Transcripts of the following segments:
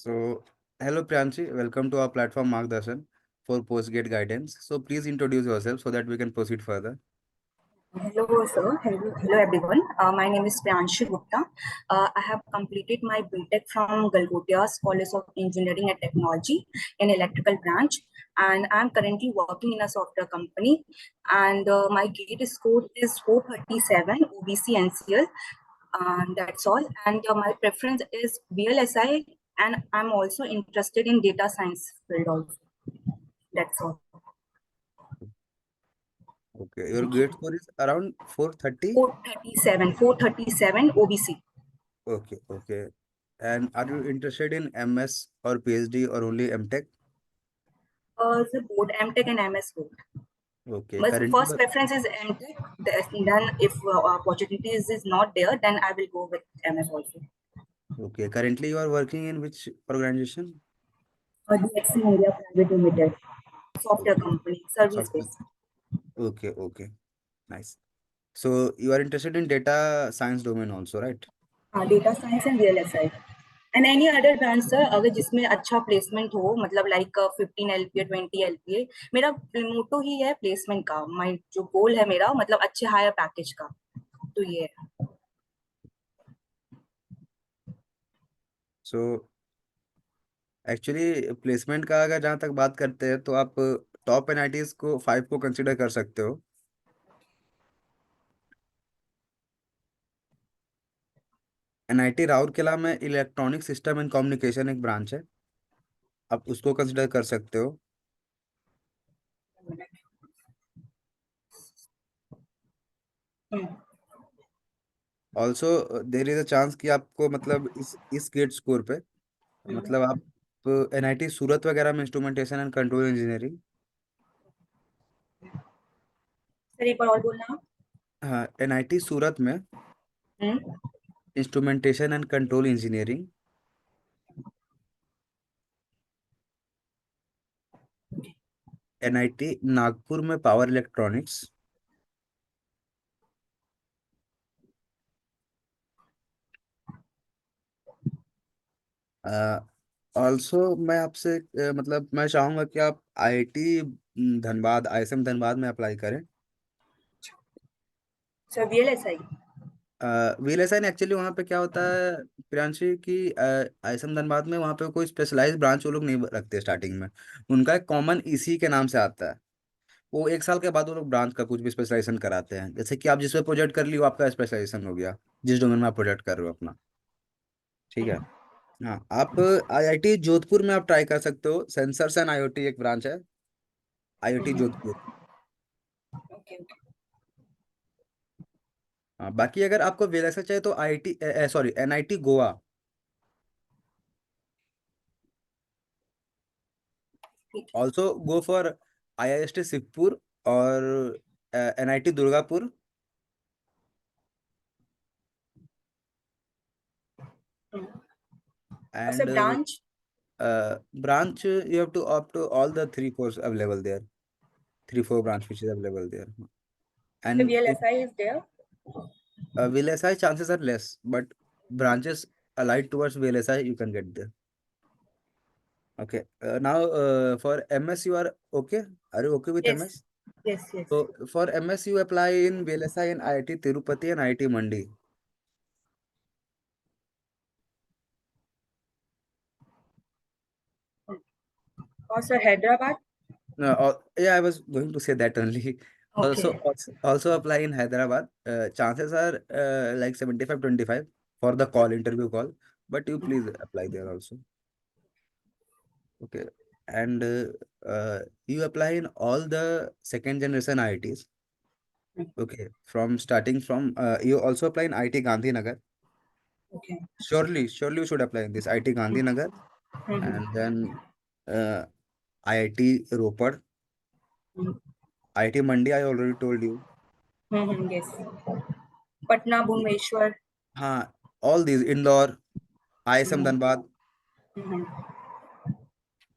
So, hello Priyanshi, welcome to our platform Margdarshan for Postgate guidance. So, please introduce yourself so that we can proceed further. Hello, sir. Hello everyone. My name is Priyanshi Gupta. I have completed my BTech from Galgotia's College of Engineering and Technology in electrical branch, and I'm currently working in a software company. And my GATE score is 437 OBC NCL, and that's all. And my preference is VLSI, and I'm also interested in data science field also. That's all. Okay, your grade score is around 430. 437 OBC. Okay, okay. And are you interested in MS or PhD or only MTech? The both MTech and MS both. Okay, My currently, first preference is MTech. Then, if opportunities is not there, then I will go with MS also. currently you are working in which organization? DXC India Private Limited, software Okay, company, service software. based. Okay, okay, nice. So you are interested in data science domain also, right? Data science and VLSI and any other branch sir अगर जिसमें अच्छा placement हो मतलब like 15 LPA 20 LPA मेरा मोटो ही है placement का माई जो गोल है मेरा मतलब अच्छे हायर पैकेज का तो ये है सो एक्चुअली प्लेसमेंट का अगर जहाँ तक बात करते हैं तो आप टॉप एनआईटीज को 5 को कंसिडर कर सकते हो। एनआईटी राउरकेला में इलेक्ट्रॉनिक सिस्टम एंड कम्युनिकेशन एक ब्रांच है, आप उसको कंसिडर कर सकते हो। Also there is a chance कि आपको मतलब इस गेट स्कोर पे मतलब आप एनआईटी सूरत वगैरह में instrumentation and control engineering. Sir एक बार और बोलना हाँ, एनआईटी सूरत में instrumentation and control engineering, NIT Nagpur में पावर इलेक्ट्रॉनिक्स, ऑल्सो मैं आपसे मतलब मैं चाहूंगा कि आप आईआईटी धनबाद आईएसएम धनबाद में अप्लाई करें। सर VLSI वीएलएसआई एक्चुअली वहाँ पे क्या होता है प्रियांशी कि आईएसएम धनबाद में वहाँ पे कोई स्पेशलाइज्ड ब्रांच वो लोग नहीं रखते स्टार्टिंग में। उनका एक कॉमन इसी के नाम से आता है। वो 1 साल के बाद वो लोग ब्रांच का कुछ भी स्पेशलाइजेशन कराते हैं, जैसे कि आप जिस पे प्रोजेक्ट कर लियो आपका स्पेशलाइजेशन हो गया, जिस डोमेन में आप प्रोजेक्ट कर रहे हो अपना। ठीक है। हाँ, आप आईआईटी जोधपुर में आप ट्राई कर सकते हो, सेंसर्स एंड आईओटी एक ब्रांच है, आईओटी जोधपुर। ओके हाँ, बाकी अगर आपको वीएलएसआई चाहिए तो आईआईटी सॉरी एनआईटी गोवा, ठीक also go for IIST Siddhpur और एनआईटी दुर्गापुर है और sir and branch branch you have to opt to all the 3 course available there, 3 4 branch which is available there. the And if VLSI is there VLSI chances are less, but branches allied towards VLSI you can get there. Okay, now for MS you are okay, are you okay with yes MS? yes So for MS you apply in VLSI in IIT Tirupati and IIT Mandi. और sir Hyderabad No, yeah, I was going to say that only. Okay Also apply in Hyderabad. Chances are like 75-25 for the call interview call, but you please apply there also. Okay, and you apply in all the second generation IITs. Okay, from starting from you also apply in IIT Gandhinagar. Okay Surely you should apply in this IIT Gandhinagar, and then uh, IIT Ropar, IIT Mandi. I already told you. Yes Patna Bhubaneswar हाँ, all these Indore, ISM Dhanbad.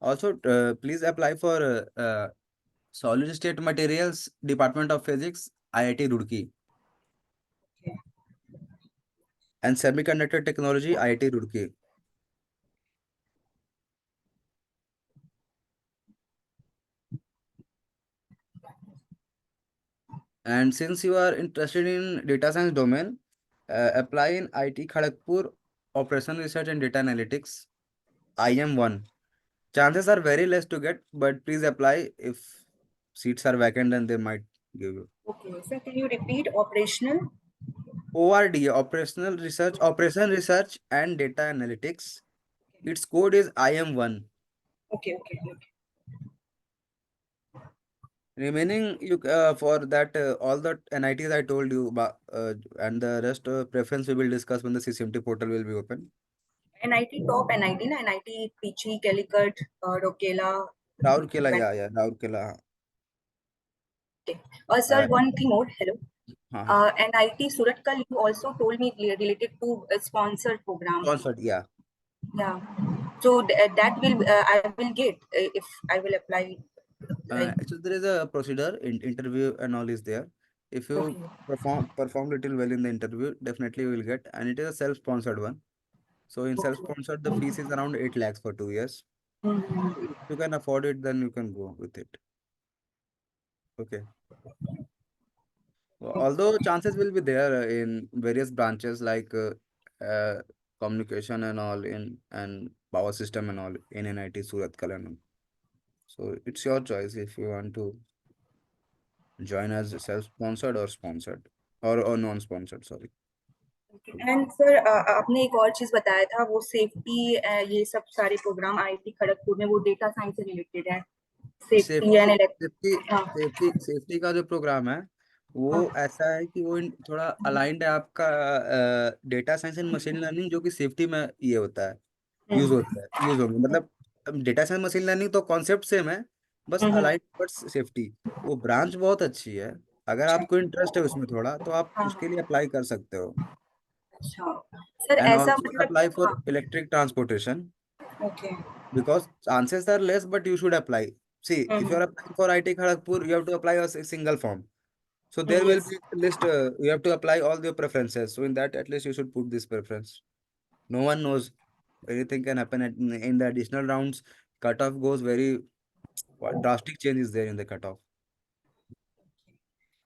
Also, please apply for Solid State Materials Department of Physics, IIT Roorkee, and Semiconductor Technology, IIT Roorkee. And since you are interested in data science domain, apply in IT Kharagpur Operation Research and Data Analytics IM1. Chances are very less to get, but please apply. If seats are vacant, then they might give you. Okay, sir, can you repeat operational? ORD, Operation Research and Data Analytics. Its code is IM1. Okay, okay, okay. Remaining, you for that all the NITs I told you, and the rest preference we will discuss when the CCMT portal will be open. NIT top NIT na NIT Pichi, Calicut, Rokela. Rourkela, Van- yeah, Rourkela. Okay. Uh, Sir, one thing more. Hello. हाँ, NIT Suratkal, you also told me related to a sponsored program. sponsored, yeah. Yeah. So that will I will get if I will apply. Like So there is a procedure, interview and all is there. If you okay. perform little well in the interview, definitely you will get. And it is a self-sponsored one. So in Okay. self-sponsored, the fees is around 8 lakhs for 2 years. Mhm. If you can afford it, then you can go with it. Okay. Although chances will be there in various branches like communication and all in and power system and all in NIT Surat Kalan. So it's your choice if you want to join as self-sponsored or sponsored or non-sponsored. Sorry. And sir आपने एक और चीज बताया था वो safety ये सब सारे प्रोग्राम आईआईटी खड़गपुर में वो डेटा साइंस से रिलेटेड है सेफ्टी सेफ्टी एंड सेफ्टी हाँ सेफ्टी का जो प्रोग्राम है वो हाँ ऐसा है कि वो थोड़ा अलाइंड है आपका data science and machine learning जो कि सेफ्टी में ये होता है यूज होंगे मतलब डेटा साइंस मशीन लर्निंग तो कॉन्सेप्ट सेम है बस हम्म, अलाइंड बट सेफ्टी वो ब्रांच बहुत अच्छी है अगर अच्छा आपको इंटरेस्ट है उसमें थोड़ा तो आप हाँ उसके हाँ लिए अप्लाई कर सकते हो अच्छा सर एंड ऐसा ऑल्सो मतलब अप्लाई हाँ for electric transportation okay because chances are less but you should apply. See, if you are applying for IT Kharagpur, you have to apply a single form. So there will yes be a list, you have to apply all your preferences. So in that, at least you should put this preference. No one knows. Anything can happen in the additional rounds. Cutoff goes very drastic changes there in the cutoff.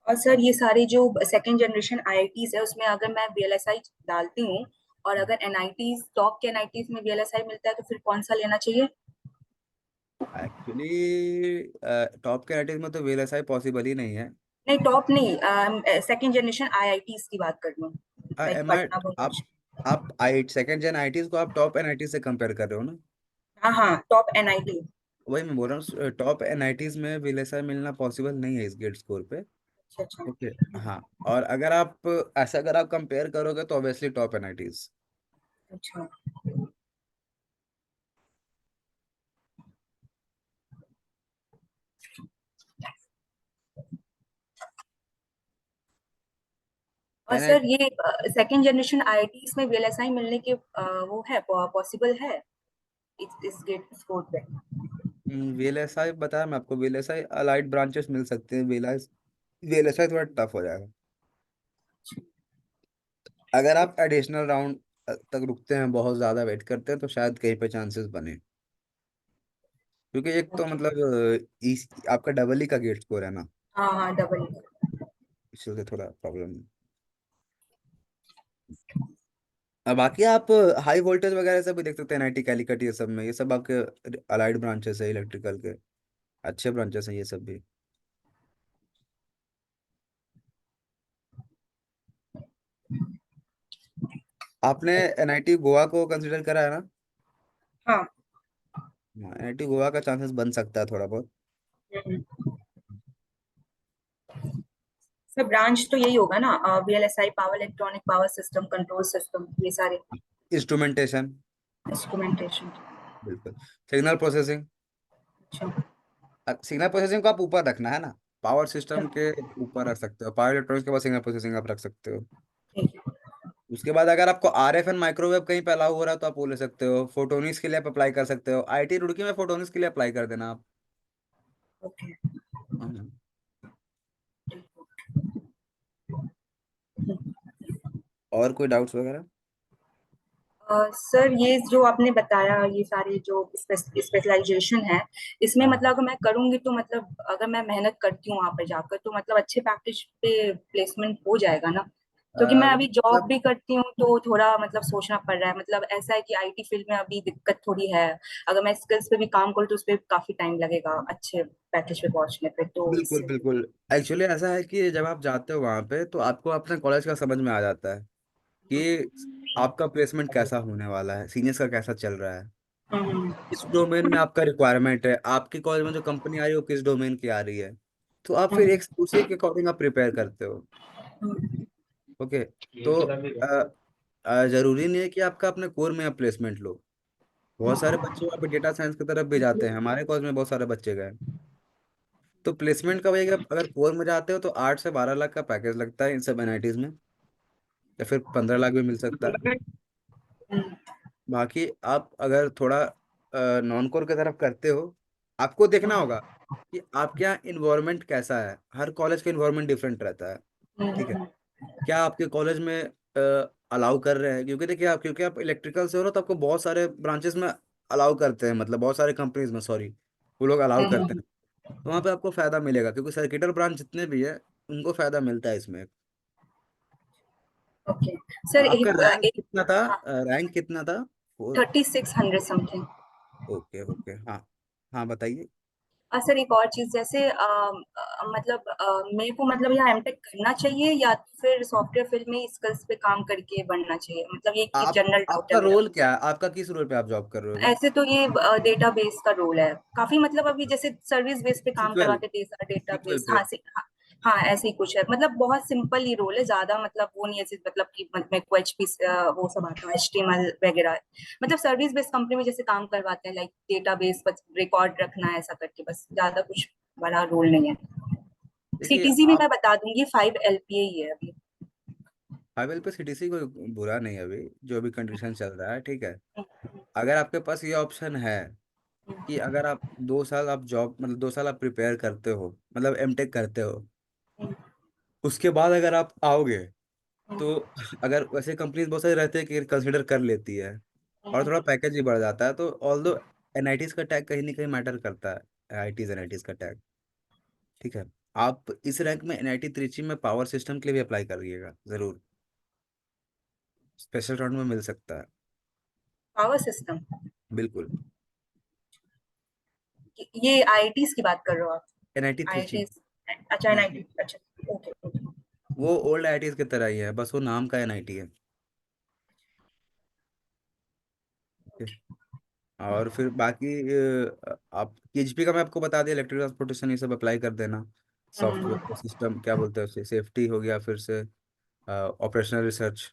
और sir ये सारे जो second generation IITs है उसमें अगर मैं VLSI डालती हूँ और अगर एनआईटीज टॉप के एनआईटीज में वीएलएसआई मिलता है तो फिर कौन सा लेना चाहिए एक्चुअली टॉप के राइटिंग में तो VLSI पॉसिबल ही नहीं है। नहीं टॉप नहीं सेकंड जनरेशन आईआईटीज की बात कर रही हूँ लाइक एम आई पटना आप भुवनेश्वर आप आई सेकेंड जेन आईटीज को आप टॉप एनआईटी से कंपेयर कर रहे हो ना। हाँ हाँ टॉप एनआईटी वही मैं बोल रहा हूँ टॉप एनआईटीज में VLSI मिलना पॉसिबल नहीं है इस गेट स्कोर पे। अच्छा अच्छा ओके। हाँ। और अगर आप ऐसा अगर आप कंपेयर करोगे तो ऑब्वियसली टॉप एनआईटीज। अच्छा और सर एनआईटी ये सेकंड जनरेशन आईआईटीज में वीएलएसआई मिलने के वो है पॉसिबल है इस गेट स्कोर पे VLSI बताया मैं आपको VLSI अलाइड ब्रांचेस मिल सकते हैं VLSI थोड़ा टफ हो जाएगा। अगर आप एडिशनल राउंड तक रुकते हैं बहुत ज्यादा वेट करते हैं तो शायद कहीं पे चांसेस बने क्योंकि एक तो ओके मतलब आपका डबल ही का गेट स्कोर है ना। हाँ हाँ डबल इसलिए थोड़ा प्रॉब्लम। अब बाकी आप हाई वोल्टेज वगैरह सब भी देख सकते हैं NIT कैलिकट ये सब में ये सब आपके अलाइड ब्रांचेस है इलेक्ट्रिकल के अच्छे ब्रांचेस हैं ये सब भी। आपने NIT गोवा को कंसिडर करा है ना। हाँ हाँ, NIT गोवा का चांसेस बन सकता है थोड़ा बहुत। सर ब्रांच तो यही होगा ना VLSI power electronic power system control system ये सारे इंस्ट्रूमेंटेशन। इंस्ट्रूमेंटेशन बिल्कुल। Signal processing. अच्छा सिग्नल प्रोसेसिंग को आप ऊपर रखना है ना। पावर अच्छा सिस्टम के ऊपर रख सकते हो पावर इलेक्ट्रॉनिक्स के बाद सिग्नल प्रोसेसिंग आप रख सकते हो। ठीक है उसके बाद अगर आपको RF एंड माइक्रोवेव कहीं पे अलाउ हो रहा है तो आप वो ले सकते हो फोटोनिक्स के लिए आप अप्लाई कर सकते हो IIT रुड़की में फोटोनिक्स के लिए अप्लाई कर देना आप। ओके हाँ। और कोई डाउट्स वगैरह। सर ये जो आपने बताया, ये सारे जो स्पेशलाइजेशन है, इसमें हाँ मतलब अगर मैं करूंगी तो मतलब अगर मैं मेहनत करती हूँ वहां पर जाकर तो मतलब अच्छे पैकेज पे प्लेसमेंट हो जाएगा ना? क्योंकि मैं अभी जॉब मतलब भी करती हूँ तो थोड़ा मतलब सोचना पड़ रहा है। मतलब ऐसा है कि आईटी फील्ड में अभी दिक्कत थोड़ी है। अगर मैं स्किल्स पे भी काम करूँ तो उस पर काफी टाइम लगेगा अच्छे पैकेज पे पहुंचने पे, तो बिल्कुल इससे। बिल्कुल। एक्चुअली ऐसा है कि जब आप जाते हो वहाँ पे तो आपको अपने कॉलेज का समझ में आ जाता है कि आपका प्लेसमेंट कैसा होने वाला है, सीनियर्स का कैसा चल रहा है, हम्म। किस डोमेन में आपका रिक्वायरमेंट है, आपके कॉलेज में जो कंपनी आ रही है वो किस डोमेन की आ रही है। तो आप फिर हम्म। एक उसी के अकॉर्डिंग आप प्रिपेयर करते हो। हम्म। ओके। तो जरूरी नहीं है कि आपका अपने कोर में आप प्लेसमेंट लो। बहुत सारे बच्चे वहाँ पे डेटा साइंस की तरफ भी जाते हैं, हमारे कॉलेज में बहुत सारे बच्चे गए। तो प्लेसमेंट का वही है कि अगर कोर में जाते हो तो 8 से 12 लाख का पैकेज लगता है इन सब एनआईटीज में, या फिर 15 लाख भी मिल सकता है। हम्म। बाकी आप अगर थोड़ा नॉन कोर की तरफ करते हो, आपको देखना होगा कि आपके यहाँ इन्वायरमेंट कैसा है। हर कॉलेज का इन्वायरमेंट डिफरेंट रहता है। ठीक है। हम्म। क्या आपके कॉलेज में अलाउ कर रहे हैं, क्योंकि देखिए आप, क्योंकि आप इलेक्ट्रिकल से हो ना, तो आपको बहुत सारे ब्रांचेस में अलाउ करते हैं, मतलब बहुत सारे कंपनीज में, सॉरी, वो लोग अलाउ करते हम्म। हैं। तो वहाँ पे आपको फायदा मिलेगा, क्योंकि सर्किटल ब्रांच जितने भी है उनको फायदा मिलता है इसमें। ओके सर, आपका एक रैंक एक कितना था? हाँ, रैंक कितना था? 3600 समथिंग। ओके ओके, हाँ हाँ बताइए। सर एक और चीज, जैसे मतलब मेरे को मतलब यहाँ एमटेक करना चाहिए या तो फिर सॉफ्टवेयर फील्ड में स्किल्स पे काम करके बढ़ना चाहिए? मतलब ये एक आप जनरल डाउट आपका है मेरा। रोल क्या है? आपका किस रोल पे आप जॉब कर रहे हो अभी? ऐसे तो ये डेटाबेस का रोल है काफी, मतलब अभी जैसे सर्विस बेस पे काम सीक्वल, करवाते थे सारा सीक्वल डेटाबेस। पे। हाँ, हाँ ऐसे ही कुछ है। मतलब बहुत सिंपल ही रोल है, ज्यादा मतलब वो नहीं, ऐसे मतलब कि मेरे को एचपी वो सब आता है, एचटीएमएल वगैरह। मतलब सर्विस बेस्ड कंपनी में जैसे काम करवाते हैं, लाइक डेटाबेस पर रिकॉर्ड रखना है, ऐसा करके, बस ज्यादा कुछ बड़ा रोल नहीं है। देखिए सीटीसी भी आप, मैं बता दूंगी, 5 LPA ही है अभी। हाईवेल पे सीटीसी कोई बुरा नहीं है अभी, जो भी कंडीशन चल रहा है, ठीक है। अगर आपके पास ये ऑप्शन है कि अगर आप 2 साल आप जॉब, मतलब 2 साल आप प्रिपेयर करते हो, मतलब एमटेक करते हो, उसके बाद अगर आप आओगे तो अगर वैसे कंपनीज बहुत सारी रहती है कि कंसिडर कर लेती है, और थोड़ा पैकेज भी बढ़ जाता है, तो ऑल दो एनआईटीज का टैग कहीं ना कहीं मैटर करता है, आईटीज एनआईटीज का टैग। ठीक है। आप इस रैंक में एनआईटी त्रिची में पावर सिस्टम के लिए भी अप्लाई करिएगा जरूर, स्पेशल राउंड में मिल सकता है। Power system? बिल्कुल। ये आईआईटीज की बात कर रहे हो आप? एनआईटी त्रिची। आईआईटीज? अच्छा, एनआईटी, एनआईटी, अच्छा। Okay okay. वो ओल्ड आईआईटीज की तरह ही है, बस वो नाम का एनआईटी है। और फिर बाकी आप पीएचपी का मैं आपको बता दिया, इलेक्ट्रिक ट्रांसपोर्टेशन ये सब अप्लाई कर देना। सॉफ्टवेयर सिस्टम क्या बोलते हैं उसे, सेफ्टी हो गया, फिर से ऑपरेशनल रिसर्च,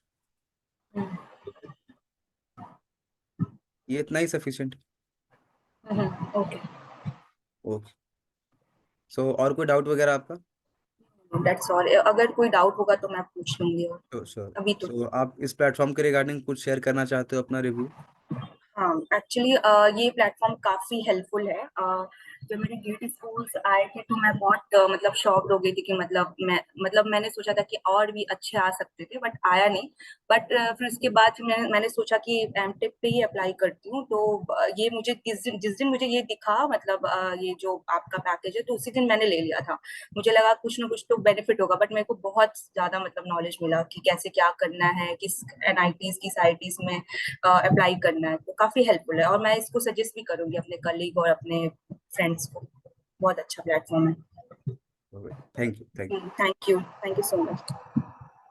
ये इतना ही सफिशिएंट। ओके। ओके। सो और कोई डाउट वगैरह आपका? That's all. अगर कोई डाउट होगा तो मैं पूछ लूंगी, और श्योर श्योर। अभी तो। सो आप इस प्लेटफॉर्म के रिगार्डिंग कुछ शेयर करना चाहते हो अपना रिव्यू? हाँ, एक्चुअली ये प्लेटफॉर्म काफी हेल्पफुल है। जब मेरे गेट स्कूल्स आए थे तो मैं बहुत मतलब शॉक्ड हो गई थी कि मतलब मैंने सोचा था कि और भी अच्छे आ सकते थे, बट आया नहीं। बट फिर उसके बाद फिर मैंने सोचा कि एमटेक पे ही अप्लाई करती हूँ। तो ये मुझे जिस दिन मुझे ये दिखा, मतलब ये जो आपका पैकेज है, तो उसी दिन मैंने ले लिया था। मुझे लगा कुछ ना कुछ तो बेनिफिट होगा, बट मेरे को बहुत ज्यादा मतलब नॉलेज मिला कि कैसे क्या करना है, किस एनआईटीज किस आईटीज में अप्लाई करना है। तो काफी हेल्पफुल है, और मैं इसको सजेस्ट भी करूंगी अपने कलीग और अपने फ्रेंड्स को। बहुत अच्छा प्लेटफॉर्म है। Thank you thank you. Thank you so much.